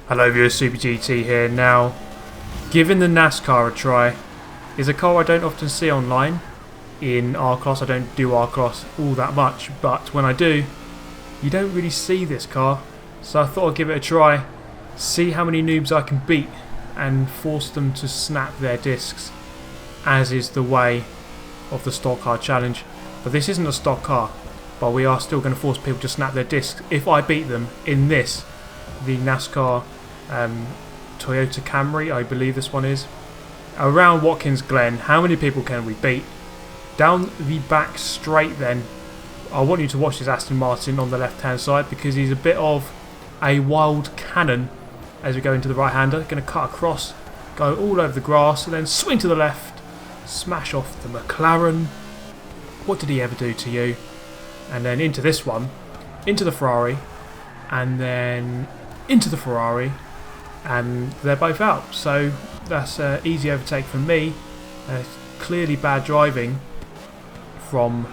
Hello viewers, Super GT here. Now, giving the Nascar a try is a car I don't often see online. In R-Class, I don't do R-Class all that much, but when I do, you don't really see this car. So I thought I'd give it a try, see how many noobs I can beat and force them to snap their discs, as is the way of the stock car challenge. But this isn't a stock car, but we are still going to force people to snap their discs if I beat them in this, the Nascar Toyota Camry, I believe this one is, around Watkins Glen. How many people can we beat? Down the back straight then, I want you to watch this Aston Martin on the left hand side, because he's a bit of a wild cannon. As we go into the right hander, going to cut across, go all over the grass, and then swing to the left, smash off the McLaren. What did he ever do to you? And then into this one, into the Ferrari, and then into the Ferrari, and they're both out. So that's an easy overtake for me. Clearly bad driving from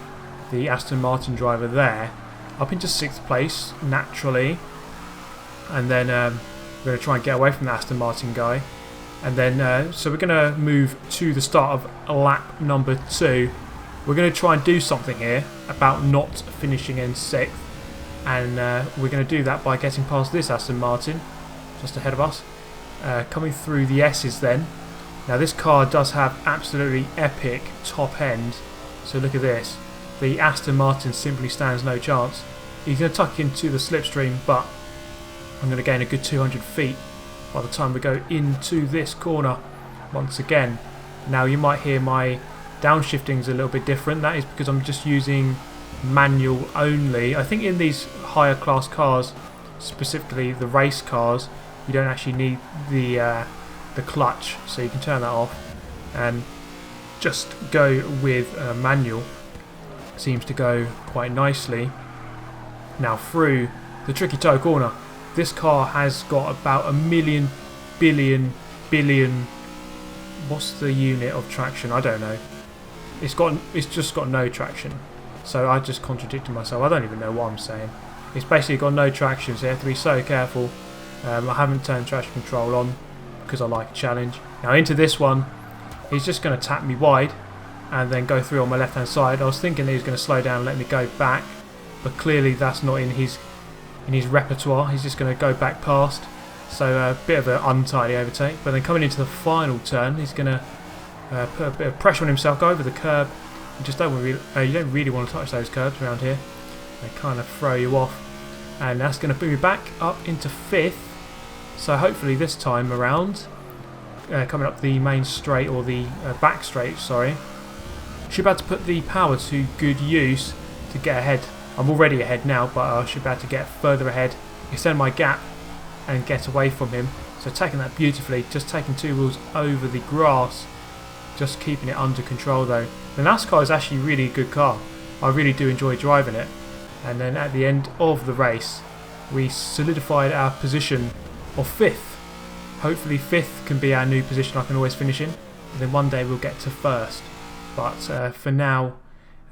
the Aston Martin driver there. Up into 6th place naturally, and then we're going to try and get away from the Aston Martin guy. And then so we're going to move to the start of lap number 2. We're going to try and do something here about not finishing in 6th, and we're going to do that by getting past this Aston Martin just ahead of us, coming through the S's then. Now this car does have absolutely epic top end, so look at this. The Aston Martin simply stands no chance. He's going to tuck into the slipstream, but I'm going to gain a good 200 feet by the time we go into this corner once again. Now you might hear my downshifting is a little bit different. That is because I'm just using manual only. I think in these higher class cars, specifically the race cars, you don't actually need the clutch, so you can turn that off and just go with manual. Seems to go quite nicely. Now through the tricky toe corner, this car has got about a million billion what's the unit of traction? I don't know. It's just got no traction. So I just contradicted myself. I don't even know what I'm saying. It's basically got no traction, so you have to be so careful. I haven't turned traction control on because I like a challenge. Now into this one, he's just going to tap me wide and then go through on my left hand side. I was thinking that he was going to slow down and let me go back, but clearly that's not in his repertoire. He's just going to go back past. So a bit of an untidy overtake. But then coming into the final turn, he's going to put a bit of pressure on himself, go over the curb. You just don't you don't really want to touch those curbs around here. They kind of throw you off, and that's going to bring me back up into 5th. So hopefully this time around, coming up the main straight, or the back straight, sorry, should be able to put the power to good use to get ahead. I'm already ahead now, but I should be able to get further ahead, extend my gap and get away from him. So taking that beautifully, just taking 2 wheels over the grass, just keeping it under control though. The Nascar is actually really a good car. I really do enjoy driving it. And then at the end of the race, we solidified our position of 5th. Hopefully 5th can be our new position I can always finish in. And then one day we'll get to 1st. But for now,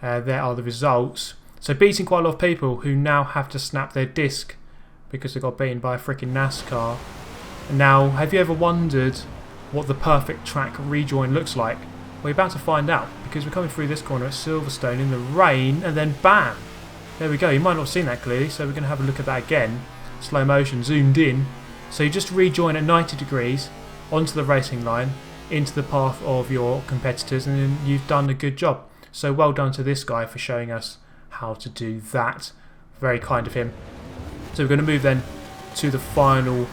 there are the results. So beating quite a lot of people who now have to snap their disc because they got beaten by a freaking Nascar. Now, have you ever wondered what the perfect track rejoin looks like? Well, you're about to find out, because we're coming through this corner at Silverstone in the rain, and then bam! There we go. You might not have seen that clearly, so we're going to have a look at that again. Slow motion, zoomed in. So you just rejoin at 90 degrees onto the racing line, into the path of your competitors, and then you've done a good job. So well done to this guy for showing us how to do that. Very kind of him. So we're going to move then to the final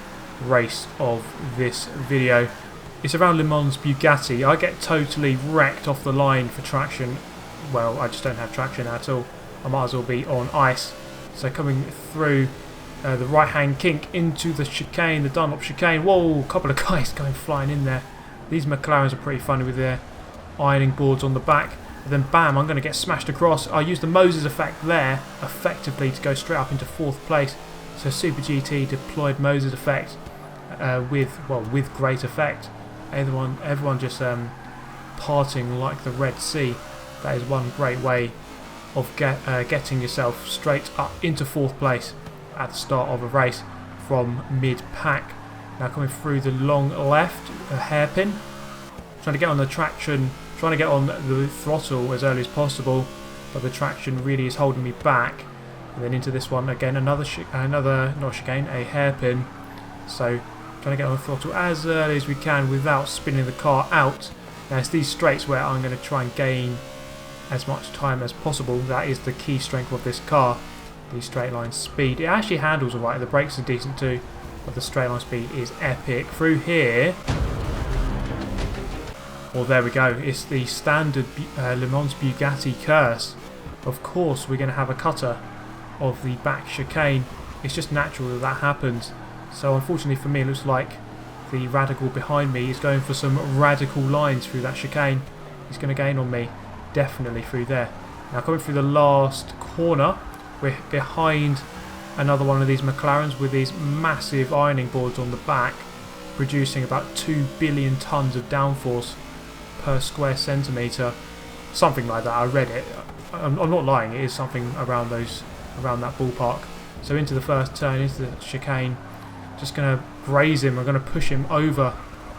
race of this video. It's around Le Mans Bugatti. I get totally wrecked off the line for traction. Well, I just don't have traction at all. I might as well be on ice. So coming through the right hand kink into the chicane, the Dunlop chicane. Whoa, a couple of guys going flying in there. These McLarens are pretty funny with their ironing boards on the back. And then bam, I'm going to get smashed across. I used the Moses effect there effectively to go straight up into 4th place. So Super GT deployed Moses effect with great effect. Everyone just parting like the Red Sea. That is one great way of getting yourself straight up into 4th place at the start of a race from mid-pack. Now coming through the long left, a hairpin. Trying to get on the traction, trying to get on the throttle as early as possible, but the traction really is holding me back. And then into this one again, not chicane, a hairpin. So trying to get on the throttle as early as we can without spinning the car out. Now it's these straights where I'm going to try and gain as much time as possible. That is the key strength of this car, the straight line speed. It actually handles alright, the brakes are decent too, but the straight line speed is epic. Through here, well there we go, it's the standard Le Mans Bugatti curse. Of course we're going to have a cutter of the back chicane. It's just natural that that happens. So unfortunately for me, it looks like the radical behind me is going for some radical lines through that chicane. He's going to gain on me, definitely through there. Now coming through the last corner, we're behind another one of these McLarens with these massive ironing boards on the back, producing about 2 billion tons of downforce per square centimetre, something like that. I read it. I'm not lying. It is something around that ballpark. So into the first turn, into the chicane, just going to graze him. I'm going to push him over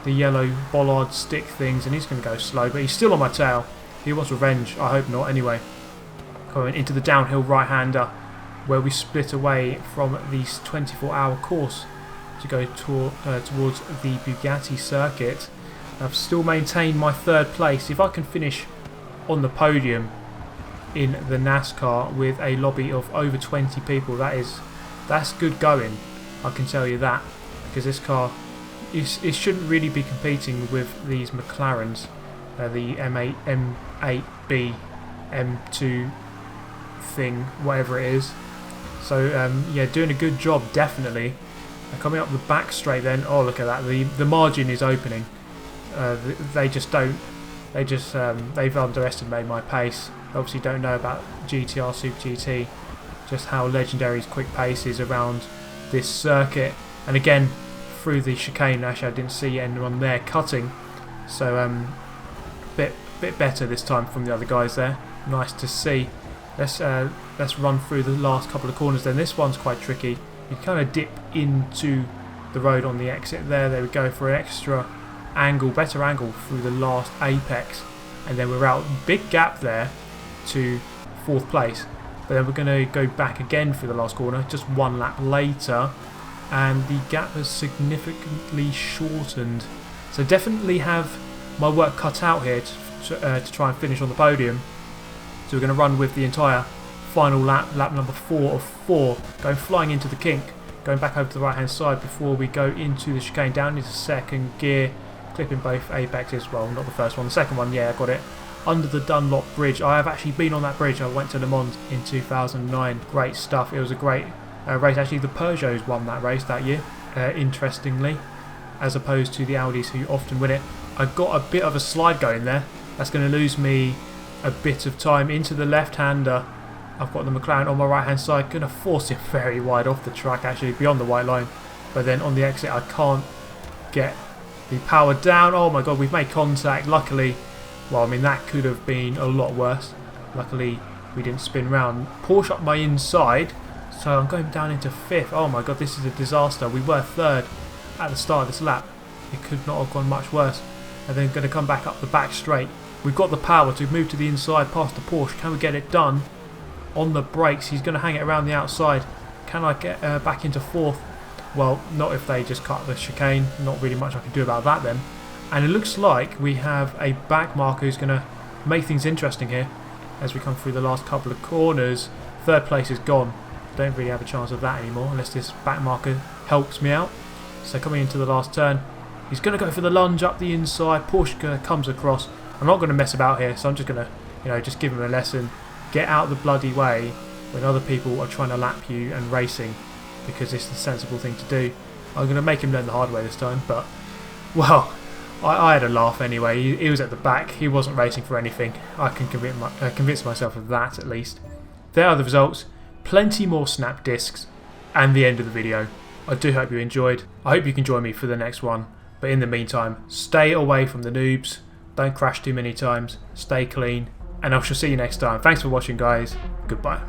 the yellow bollard stick things, and he's going to go slow, but he's still on my tail. He wants revenge. I hope not. Anyway, going into the downhill right-hander, where we split away from the 24-hour course to go towards the Bugatti circuit. I've still maintained my third place. If I can finish on the podium in the NASCAR with a lobby of over 20 people, that's good going. I can tell you that, because this car it shouldn't really be competing with these McLarens, the M8, M8B, M2 thing, whatever it is. So yeah, doing a good job definitely. Coming up the back straight then, oh look at that, the margin is opening. They've underestimated my pace. Obviously don't know about GTR Super GT, just how legendary his quick pace is around this circuit. And again, through the chicane, actually I didn't see anyone there cutting, so bit better this time from the other guys there. Nice to see. Let's run through the last couple of corners then. This one's quite tricky. You kind of dip into the road on the exit there. There we go, for an extra angle, better angle through the last apex, and then we're out. Big gap there to 4th place, but then we're going to go back again through the last corner just one lap later, and the gap has significantly shortened. So definitely have my work cut out here to try and finish on the podium. So we're going to run with the entire final lap number 4 of 4, going flying into the kink, going back over to the right hand side before we go into the chicane, down into second gear, clipping both apexes. Well, not the first one, the second one, yeah, I got it. Under the Dunlop Bridge. I have actually been on that bridge. I went to Le Mans in 2009. Great stuff. It was a great race. Actually, the Peugeots won that race that year, interestingly, as opposed to the Audis, who often win it. I got a bit of a slide going there. That's going to lose me a bit of time into the left-hander. I've got the McLaren on my right-hand side. Going to force it very wide off the track, actually, beyond the white line. But then on the exit, I can't get the power down. Oh my god, we've made contact. Luckily, well, I mean, that could have been a lot worse. Luckily, we didn't spin round. Porsche up my inside, so I'm going down into 5th. Oh my god, this is a disaster. We were 3rd at the start of this lap. It could not have gone much worse. And then going to come back up the back straight. We've got the power to move to the inside past the Porsche. Can we get it done? On the brakes, he's going to hang it around the outside. Can I get back into 4th? Well, not if they just cut the chicane. Not really much I can do about that then. And it looks like we have a back marker who's going to make things interesting here as we come through the last couple of corners. 3rd place is gone. Don't really have a chance of that anymore unless this back marker helps me out. So coming into the last turn, he's going to go for the lunge up the inside. Porsche comes across. I'm not going to mess about here, so I'm just going to, just give him a lesson. Get out the bloody way when other people are trying to lap you and racing, because it's the sensible thing to do. I'm going to make him learn the hard way this time, but, well, I had a laugh anyway. He was at the back. He wasn't racing for anything. I can convince myself of that, at least. There are the results. Plenty more snap discs, and the end of the video. I do hope you enjoyed. I hope you can join me for the next one. But in the meantime, stay away from the noobs. Don't crash too many times. Stay clean. And I shall see you next time. Thanks for watching, guys. Goodbye.